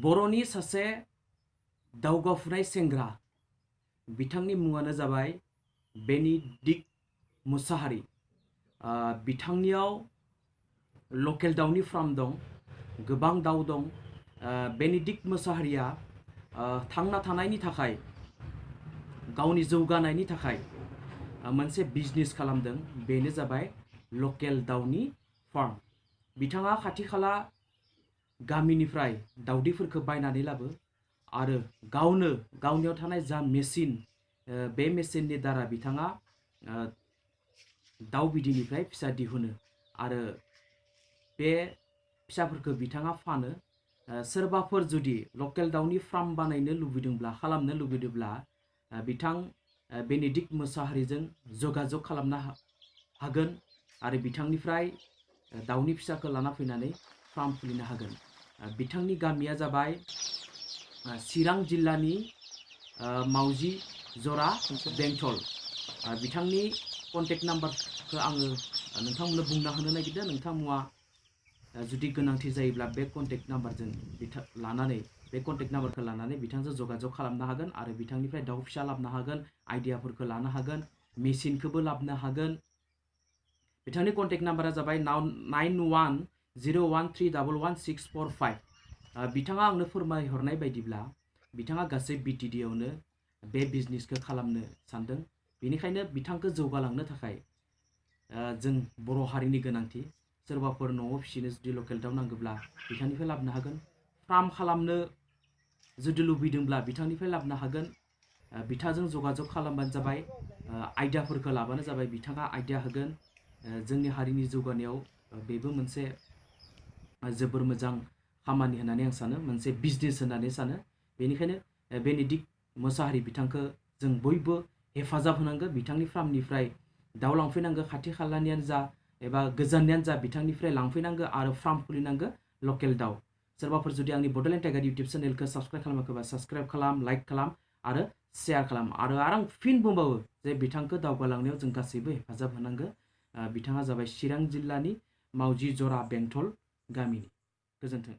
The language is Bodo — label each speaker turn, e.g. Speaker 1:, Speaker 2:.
Speaker 1: बर'नि सासे दावगाफुनाय सेंग्रा बिथांनि मुङानो जाबाय बेनिदिक्ट मुसाहारि। बिथांनियाव लकेल दाउनि फार्म दं, गोबां दाउ दं। बेनिदिक्ट मुसाहारिया थांना थानायनि थाखाय, गावनि जौगानायनि थाखाय मोनसे बिजनेस खालामदों, बेनो जाबाय लकेल दाउनि फार्म। बिथाङा खाथि खाला गामिनिफ्राय दाउदैफोरखौ बायनानै लाबो आरो गावनियाव थानाय जा मेसिन, बे मेसिननि दारा बिथाङा दाउ बिदैनिफ्राय फिसा दिहुनो आरो बे फिसाफोरखौ बिथाङा फानो। सोरबाफोर जुदि लकेल दाउनि फार्म बानायनो लुबैदोंब्ला, खालामनो लुबैदोंब्ला बिथां बेनिदिक्ट मुसाहारिजों जगाजग खालामनो हागोन आरो बिथांनिफ्राय दाउनि फिसाखौ लाना फैनानै फार्म खुलिनो हागोन। बिथांनि गामिया जाबाय चिरां जिल्लानि मावजि जरा बेंटल। बिथांनि कन्टेक्ट नाम्बारखौ आङो नोंथांमोननो बुंना होनो नागिरदों। नोंथांमोना जुदि गोनांथि जायोब्ला बे कन्टेक्ट नाम्बारजों बे कन्टेक्ट नाम्बारखौ लानानै बिथांजों जगाजग खालामनो हागोन आरो बिथांनिफ्राय दाउ फिसा लाबोनो हागोन, आइडियाफोरखौ लानो हागोन, मेसिनखौबो लाबोनो हागोन। बिथांनि कन्टेक्ट नाम्बारा जाबाय 9113116445। बिथाङा आंनो फोरमायहरनाय बायदिब्ला बिथाङा गासै BTD आवनो बे बिजनेसखौ खालामनो सानदों। बेनिखायनो बिथांखौ जौगालांनो थाखाय जों बर' हारिनि गोनांथि। सोरबाफोर न'आव फिसिनो जुदि लकेल दाउ नांगौब्ला बिथांनिफ्राय लाबोनो हागोन। फार्म खालामनो जुदि लुबैदोंब्ला बिथांनिफ्राय लाबोनो हागोन। बिथांजों जगाजग खालामबानो जाबाय, आइडियाफोरखौ लाबानो जाबाय, बिथाङा आइडिया होगोन। जोंनि हारिनि जौगानायाव बेबो मोनसे जोबोर मोजां खामानि होननानै आं सानो, मोनसे बिजनेस होननानै सानो। बेनिखायनो बेनिदिक्ट मुसाहारि बिथांखौ जों बयबो हेफाजाब होनांगौ। बिथांनि फार्मनिफ्राय दाउ लांफैनांगौ, खाथि खालानियानो जा एबा गोजाननियानो जा बिथांनिफ्राय लांफैनांगौ आरो फार्म खुलिनांगौ लकेल दाउ। सोरबाफोर जुदि आंनि बड'लेण्ड टाइगार इउटुब चेनेलखौ साबस्क्राइब खालामाखैबा साबस्क्राइब खालाम, लाइक खालाम आरो शेयार खालाम। आरो आं फिन बुंबावो जे बिथांखौ दावगालांनायाव जों गासैबो हेफाजाब होनांगौ। बिथाङा जाबाय चिरां जिल्लानि मावजि जरा बेंटल गामिनि। गोजोन्थों।